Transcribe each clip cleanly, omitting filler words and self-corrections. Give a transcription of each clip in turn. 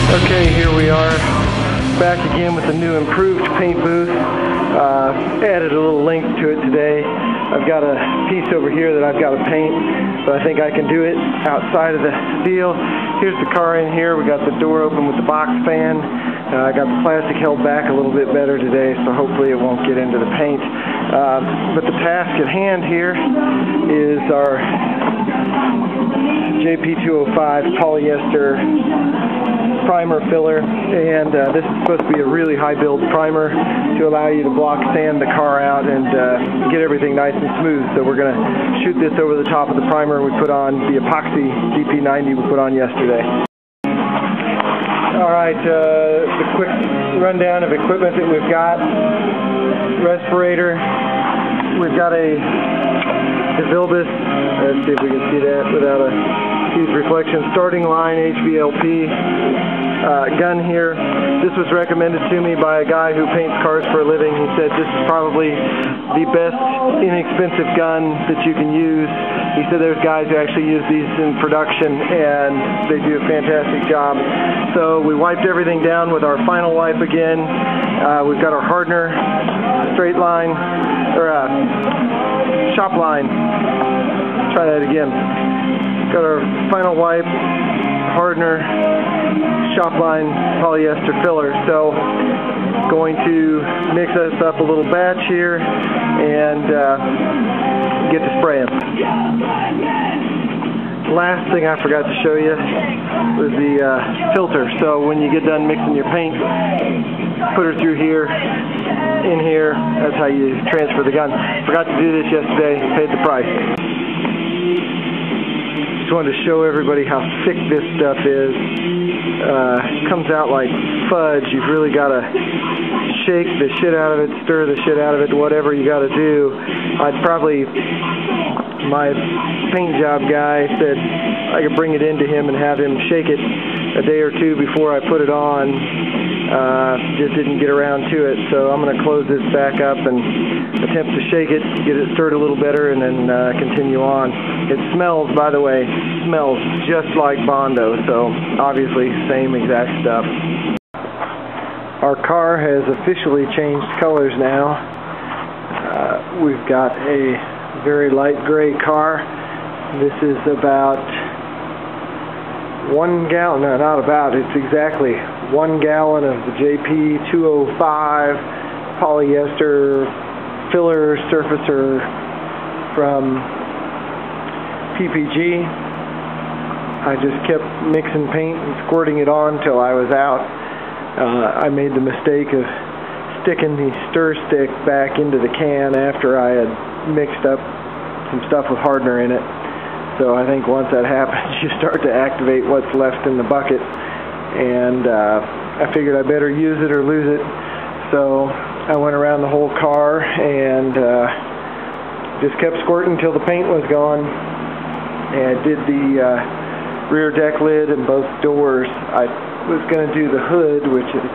Okay, here we are back again with the new improved paint booth. Added a little length to it today. I've got a piece over here that I've got to paint, but I think I can do it outside of the deal. Here's the car in here. We got the door open with the box fan. I got the plastic held back a little bit better today, so hopefully it won't get into the paint. But the task at hand here is our JP 205 polyester primer filler, and this is supposed to be a really high build primer to allow you to block sand the car out and get everything nice and smooth. So we're going to shoot this over the top of the primer we put on, the epoxy GP90 we put on yesterday. Alright, the quick rundown of equipment that we've got. Respirator. We've got a DeVilbiss, let's see if we can see that without a huge reflection, starting line HVLP gun here. This was recommended to me by a guy who paints cars for a living. He said this is probably the best inexpensive gun that you can use. He said there's guys who actually use these in production and they do a fantastic job. So we wiped everything down with our final wipe again. We've got our hardener, straight line, or shop line. Try that again. Got our final wipe, hardener, shop line, polyester filler. So going to mix us up a little batch here and get to spraying. Last thing I forgot to show you was the filter. So when you get done mixing your paint, put her through here, in here. That's how you transfer the gun. Forgot to do this yesterday, paid the price. Just wanted to show everybody how thick this stuff is. Comes out like fudge. You've really got to shake the shit out of it, stir the shit out of it, whatever you got to do. My paint job guy said I could bring it into him and have him shake it a day or two before I put it on. Just didn't get around to it, so I'm going to close this back up and attempt to shake it, get it stirred a little better, and then continue on. It smells, by the way, smells just like Bondo, so obviously same exact stuff. Our car has officially changed colors now. We've got a very light gray car. This is about 1 gallon, no, not about, it's exactly 1 gallon of the JP 205 polyester filler surfacer from PPG. I just kept mixing paint and squirting it on till I was out. I made the mistake of sticking the stir stick back into the can after I had mixed up some stuff with hardener in it. So I think once that happens, you start to activate what's left in the bucket, and I figured I better use it or lose it. So I went around the whole car and just kept squirting until the paint was gone. And I did the rear deck lid and both doors. I was going to do the hood, which is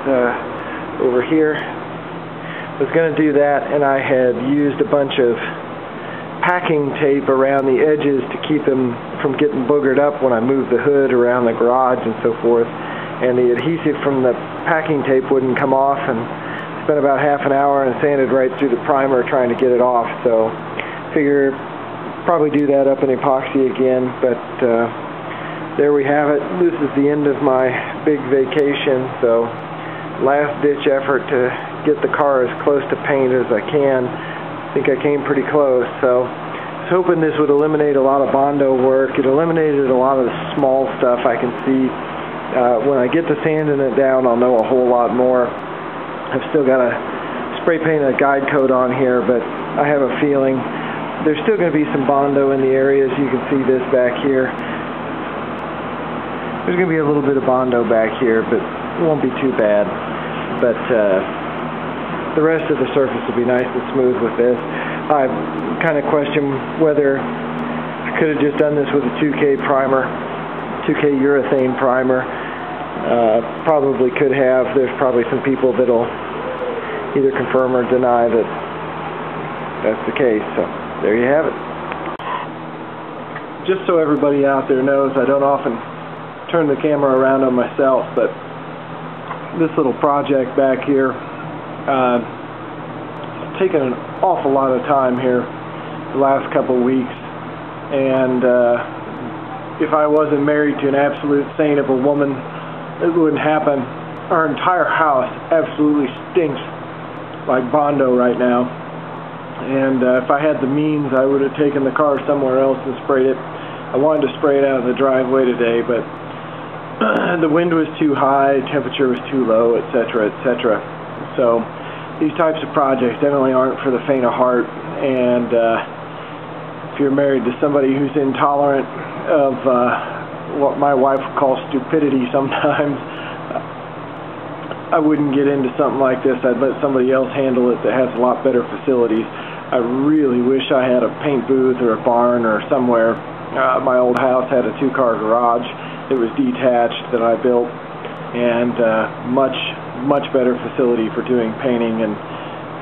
over here. I was going to do that, and I had used a bunch of packing tape around the edges to keep them from getting boogered up when I moved the hood around the garage and so forth. And the adhesive from the packing tape wouldn't come off, and spent about half an hour and sanded right through the primer trying to get it off. So figure probably do that up in epoxy again, but there we have it. This is the end of my big vacation, so last ditch effort to get the car as close to paint as I can. I think I came pretty close, so I was hoping this would eliminate a lot of Bondo work. It eliminated a lot of the small stuff I can see. When I get to sanding it down, I'll know a whole lot more. I've still got to spray paint a guide coat on here, but I have a feeling there's still going to be some Bondo in the areas. You can see this back here. There's going to be a little bit of Bondo back here, but it won't be too bad. But the rest of the surface will be nice and smooth with this. I kind of question whether I could have just done this with a 2K primer, 2K urethane primer. Probably could have. There's probably some people that'll either confirm or deny that that's the case. So there you have it. Just so everybody out there knows, I don't often turn the camera around on myself, but this little project back here. It's taken an awful lot of time here the last couple weeks, and if I wasn't married to an absolute saint of a woman, it wouldn't happen. Our entire house absolutely stinks like Bondo right now, and if I had the means, I would have taken the car somewhere else and sprayed it. I wanted to spray it out of the driveway today, but the wind was too high, temperature was too low, etc., etc. So these types of projects definitely aren't for the faint of heart, and if you're married to somebody who's intolerant of what my wife calls stupidity sometimes, I wouldn't get into something like this. I'd let somebody else handle it that has a lot better facilities. I really wish I had a paint booth or a barn or somewhere. My old house had a 2-car garage. It was detached that I built, and much better facility for doing painting and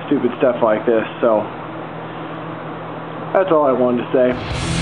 stupid stuff like this. So that's all I wanted to say.